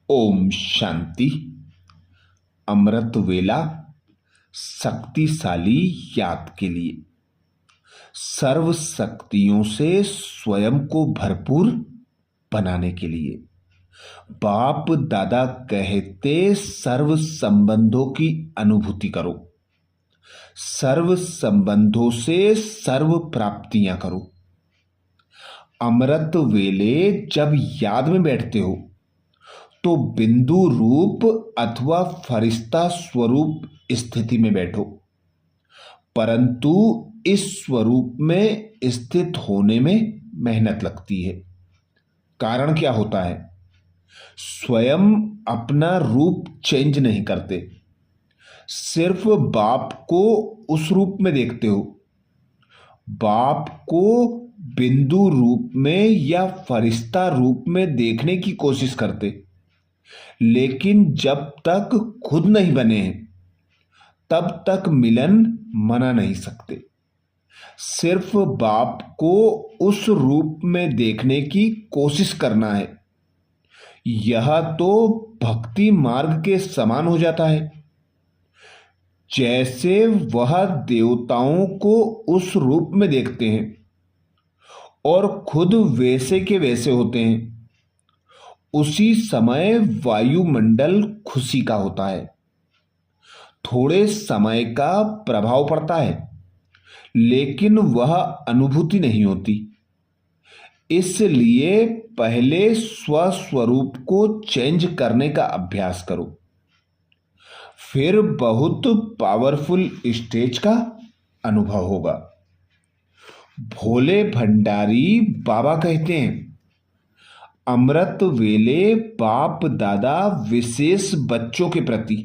ओम शांति। अमृत वेला शक्तिशाली याद के लिए सर्व शक्तियों से स्वयं को भरपूर बनाने के लिए बाप दादा कहते सर्व संबंधों की अनुभूति करो, सर्व संबंधों से सर्व प्राप्तियां करो। अमृत वेले जब याद में बैठते हो तो बिंदु रूप अथवा फरिश्ता स्वरूप स्थिति में बैठो, परंतु इस स्वरूप में स्थित होने में मेहनत लगती है। कारण क्या होता है? स्वयं अपना रूप चेंज नहीं करते, सिर्फ बाप को उस रूप में देखते हो। बाप को बिंदु रूप में या फरिश्ता रूप में देखने की कोशिश करते, लेकिन जब तक खुद नहीं बने हैं तब तक मिलन मना नहीं सकते। सिर्फ बाप को उस रूप में देखने की कोशिश करना है। यह तो भक्ति मार्ग के समान हो जाता है। जैसे वह देवताओं को उस रूप में देखते हैं और खुद वैसे के वैसे होते हैं, उसी समय वायुमंडल खुशी का होता है। थोड़े समय का प्रभाव पड़ता है, लेकिन वह अनुभूति नहीं होती। इसलिए पहले स्वस्वरूप को चेंज करने का अभ्यास करो, फिर बहुत पावरफुल स्टेज का अनुभव होगा। भोले भंडारी बाबा कहते हैं, अमृत वेले बाप दादा विशेष बच्चों के प्रति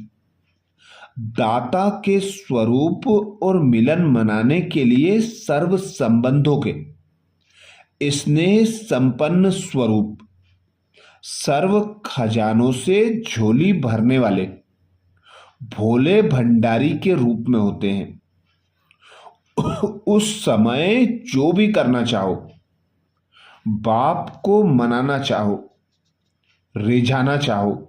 दाता के स्वरूप और मिलन मनाने के लिए सर्व संबंधों के स्नेह संपन्न स्वरूप, सर्व खजानों से झोली भरने वाले भोले भंडारी के रूप में होते हैं। उस समय जो भी करना चाहो, बाप को मनाना चाहो, रिझाना चाहो,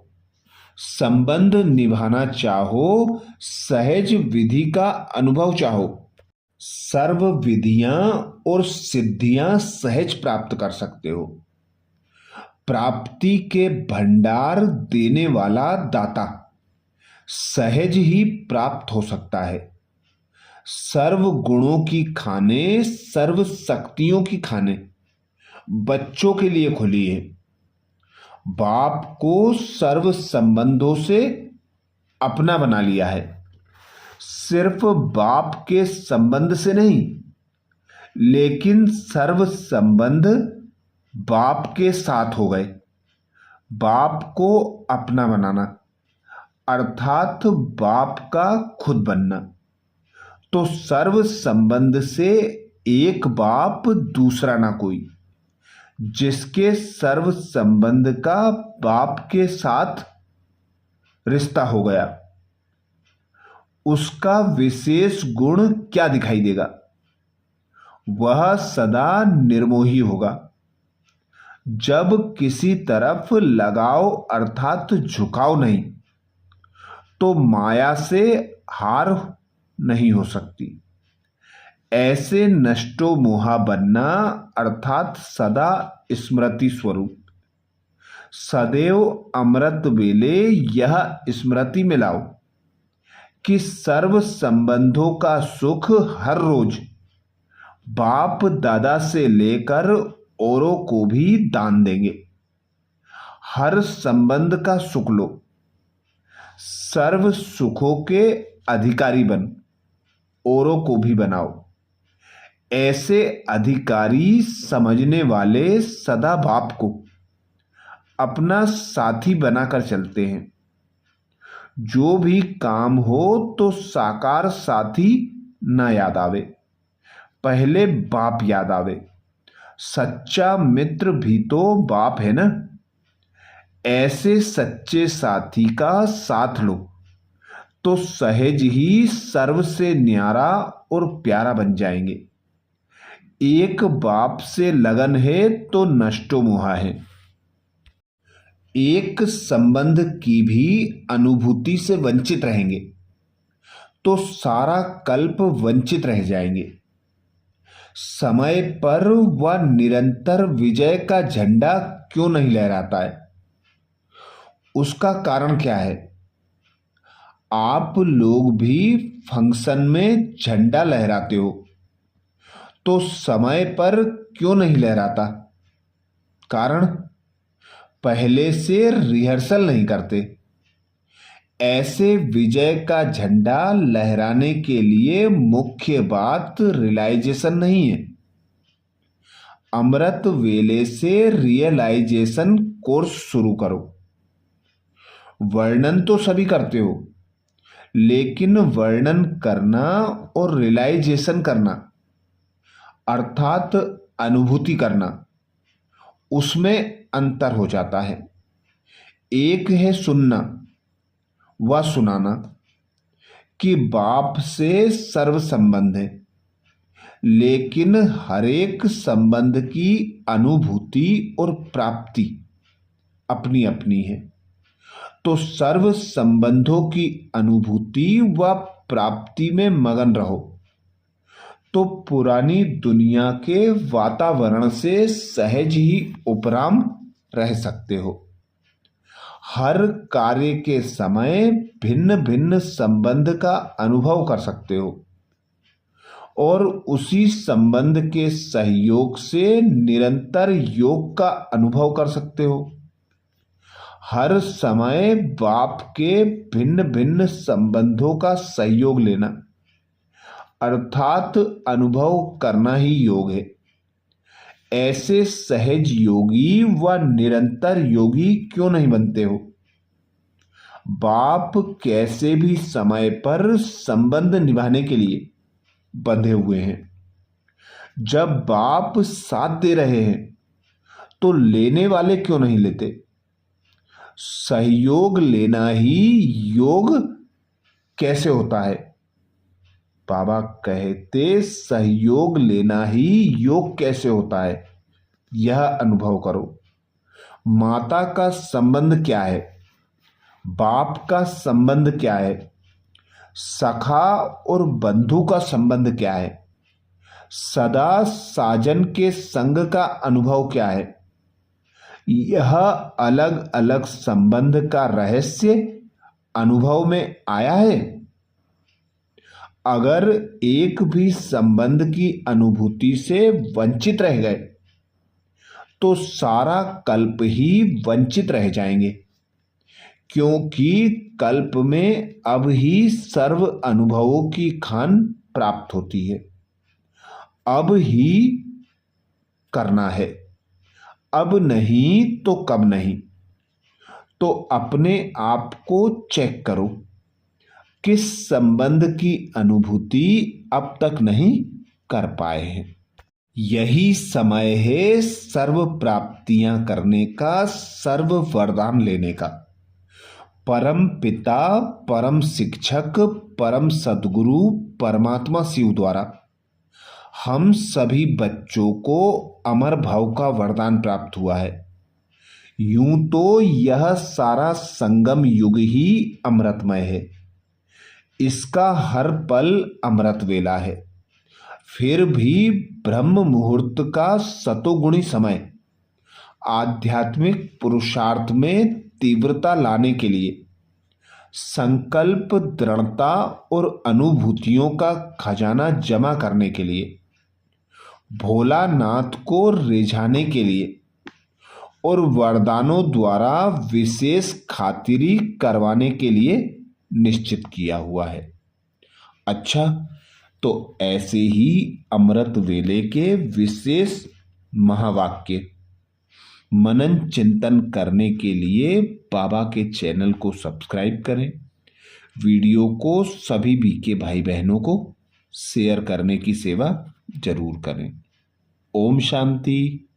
संबंध निभाना चाहो, सहज विधि का अनुभव चाहो, सर्व विधियां और सिद्धियां सहज प्राप्त कर सकते हो। प्राप्ति के भंडार देने वाला दाता सहज ही प्राप्त हो सकता है। सर्व गुणों की खाने, सर्व शक्तियों की खाने बच्चों के लिए खुली है। बाप को सर्व संबंधों से अपना बना लिया है, सिर्फ बाप के संबंध से नहीं, लेकिन सर्व संबंध बाप के साथ हो गए। बाप को अपना बनाना अर्थात बाप का खुद बनना। तो सर्व संबंध से एक बाप दूसरा ना कोई। जिसके सर्व संबंध का बाप के साथ रिश्ता हो गया, उसका विशेष गुण क्या दिखाई देगा? वह सदा निर्मोही होगा। जब किसी तरफ लगाव अर्थात झुकाव नहीं, तो माया से हार नहीं हो सकती। ऐसे नष्टो मोहा बनना अर्थात सदा स्मृति स्वरूप। सदैव अमृत वेले यह स्मृति में लाओ कि सर्व संबंधों का सुख हर रोज बाप दादा से लेकर औरों को भी दान देंगे। हर संबंध का सुख लो, सर्व सुखों के अधिकारी बन, औरों को भी बनाओ। ऐसे अधिकारी समझने वाले सदा बाप को अपना साथी बनाकर चलते हैं। जो भी काम हो तो साकार साथी न याद आवे, पहले बाप याद आवे। सच्चा मित्र भी तो बाप है ना। ऐसे सच्चे साथी का साथ लो तो सहज ही सर्व से न्यारा और प्यारा बन जाएंगे। एक बाप से लगन है तो नष्टो मोहा है। एक संबंध की भी अनुभूति से वंचित रहेंगे तो सारा कल्प वंचित रह जाएंगे। समय पर वह निरंतर विजय का झंडा क्यों नहीं लहराता है? उसका कारण क्या है? आप लोग भी फंक्शन में झंडा लहराते हो तो समय पर क्यों नहीं लहराता? कारण पहले से रिहर्सल नहीं करते। ऐसे विजय का झंडा लहराने के लिए मुख्य बात रियलाइजेशन नहीं है। अमृत वेले से रियलाइजेशन कोर्स शुरू करो। वर्णन तो सभी करते हो, लेकिन वर्णन करना और रियलाइजेशन करना अर्थात अनुभूति करना, उसमें अंतर हो जाता है। एक है सुनना व सुनाना कि बाप से सर्व संबंध है, लेकिन हरेक संबंध की अनुभूति और प्राप्ति अपनी अपनी है। तो सर्व संबंधों की अनुभूति व प्राप्ति में मगन रहो तो पुरानी दुनिया के वातावरण से सहज ही उपराम रह सकते हो। हर कार्य के समय भिन्न भिन्न संबंध का अनुभव कर सकते हो और उसी संबंध के सहयोग से निरंतर योग का अनुभव कर सकते हो। हर समय बाप के भिन्न भिन्न संबंधों का सहयोग लेना अर्थात अनुभव करना ही योग है। ऐसे सहज योगी व निरंतर योगी क्यों नहीं बनते हो? बाप कैसे भी समय पर संबंध निभाने के लिए बंधे हुए हैं। जब बाप साथ दे रहे हैं तो लेने वाले क्यों नहीं लेते? सहयोग लेना ही योग कैसे होता है? बाबा कहते सहयोग लेना ही योग कैसे होता है, यह अनुभव करो। माता का संबंध क्या है? बाप का संबंध क्या है? सखा और बंधु का संबंध क्या है? सदा साजन के संग का अनुभव क्या है? यह अलग अलग संबंध का रहस्य अनुभव में आया है। अगर एक भी संबंध की अनुभूति से वंचित रह गए तो सारा कल्प ही वंचित रह जाएंगे, क्योंकि कल्प में अब ही सर्व अनुभवों की खान प्राप्त होती है। अब ही करना है, अब नहीं तो कब नहीं। तो अपने आप को चेक करो, किस संबंध की अनुभूति अब तक नहीं कर पाए हैं। यही समय है सर्व प्राप्तियां करने का, सर्व वरदान लेने का। परम पिता, परम शिक्षक, परम सद्गुरु परमात्मा शिव द्वारा हम सभी बच्चों को अमर भाव का वरदान प्राप्त हुआ है। यूं तो यह सारा संगम युग ही अमृतमय है, इसका हर पल अमृत वेला है। फिर भी ब्रह्म मुहूर्त का सतोगुणी समय आध्यात्मिक पुरुषार्थ में तीव्रता लाने के लिए, संकल्प, दृढ़ता और अनुभूतियों का खजाना जमा करने के लिए, भोलानाथ को रिझाने के लिए और वरदानों द्वारा विशेष खातिरी करवाने के लिए निश्चित किया हुआ है। अच्छा, तो ऐसे ही अमृत वेले के विशेष महावाक्य मनन चिंतन करने के लिए बाबा के चैनल को सब्सक्राइब करें। वीडियो को सभी बीके भाई बहनों को शेयर करने की सेवा जरूर करें। ओम शांति।